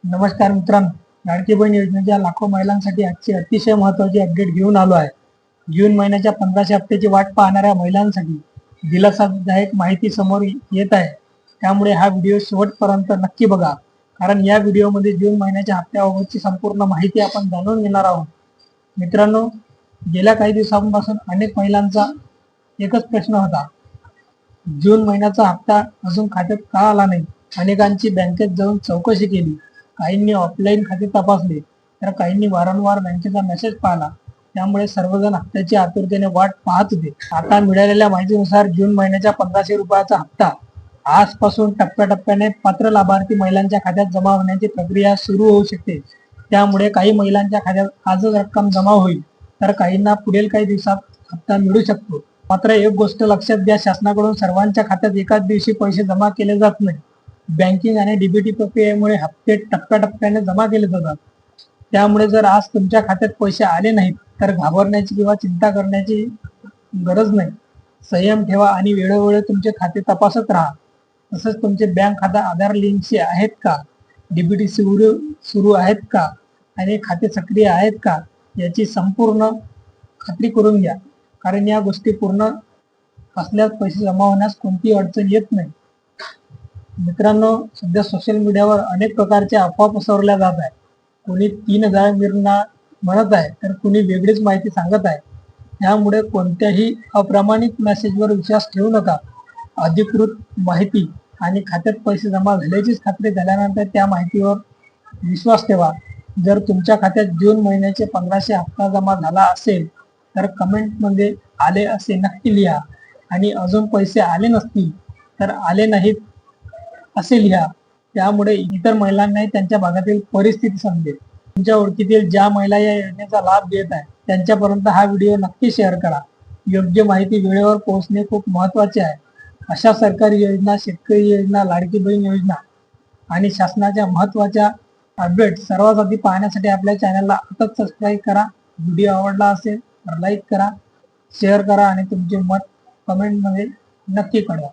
नमस्कार मित्रांनो, लाडकी बहीण योजनेच्या लाखो महिलांसाठी आजची अतिशय महत्त्वाची अपडेट घेऊन आलो आहे. जून महिन्याच्या 1500 हप्त्याची वाट पाहणाऱ्या महिलांसाठी दिलासादायक माहिती समोर येत आहे. त्यामुळे हा व्हिडिओ शेवटपर्यंत नक्की बघा, कारण या व्हिडिओमध्ये जून महिन्याच्या हप्त्याबाबतची संपूर्ण माहिती आपण जाणून घेणार आहोत. मित्रांनो, गेल्या काही दिवसांपासून अनेक महिलांचा एकच प्रश्न होता, जून महिन्याचा हप्ता अजून खात्यात का आला नाही. अनेकांची बँकेत जाऊन चौकशी केली, काहींनी ऑफलाईन खाते तपासले, तर काहींनी वारंवार बँकेचा मेसेज पाहिला. त्यामुळे सर्वजण हप्त्याची आतुरतेने वाट पाहत होते. आता मिळालेल्या माहितीनुसार जून महिन्याच्या 1500 रुपयाचा हप्ता आजपासून टप्प्याटप्प्याने पात्र लाभार्थी महिलांच्या खात्यात जमा होण्याची प्रक्रिया सुरू होऊ शकते. त्यामुळे काही महिलांच्या खात्यात आजच रक्कम जमा होईल, तर काहींना पुढील काही दिवसात हप्ता मिळू शकतो. मात्र एक गोष्ट लक्षात घ्या, शासनाकडून सर्वांच्या खात्यात एकाच दिवशी पैसे जमा केले जात नाही. बँकिंग आणि डीबीटी प्रक्रियेमुळे हप्ते टप्प्याटप्प्याने जमा केले जातात. त्यामुळे जर आज तुमच्या खात्यात पैसे आले नाहीत तर घाबरण्याची किंवा चिंता करण्याची गरज नाही. संयम ठेवा आणि वेळोवेळी तुमचे खाते तपासत राहा. तसंच तुमचे बँक खाता आधार लिंकशी आहेत का, डीबीटी सुरू आहेत का आणि खाते सक्रिय आहेत का याची संपूर्ण खात्री करून घ्या, कारण या गोष्टी पूर्ण असल्यास पैसे जमा होण्यास कोणतीही अडचण येत नाही. मित्रांनो, सध्या सोशल मीडियावर अनेक प्रकारच्या अफवा पसरवल्या जात आहेत. कोणी 3000 मिळणार म्हणत आहे, तर कोणी वेगळीच माहिती सांगत आहे. त्यामुळे कोणत्याही अप्रामाणिक मेसेजवर विश्वास ठेवू नका. अधिकृत माहिती आणि खात्यात पैसे जमा झाल्याचीच खात्री झाल्यानंतर त्या माहितीवर विश्वास ठेवा. जर तुमच्या खात्यात जून महिन्याचे 1500 हप्ता जमा झाला असेल तर कमेंटमध्ये आले असे नक्की लिहा, आणि अजून पैसे आले नसतील तर आले नाहीत असे लिहा. त्यामुळे इतर महिलांनाही त्यांच्या भागातील परिस्थिती समजेल. तुमच्या ओळखीतील ज्या महिला या योजनेचा लाभ घेत आहेत त्यांच्यापर्यंत हा व्हिडिओ नक्की शेअर करा. योग्य माहिती वेळेवर पोहोचणे खूप महत्त्वाचे आहे. अशा सरकारी योजना, शेतकरी योजना, लाडकी बहीण योजना आणि शासनाच्या महत्त्वाच्या अपडेट सर्वात आधी पाहण्यासाठी आपल्या चॅनलला आताच सबस्क्राईब करा. व्हिडिओ आवडला असेल तर लाईक करा, शेअर करा आणि तुमचे मत कमेंटमध्ये नक्की कळवा.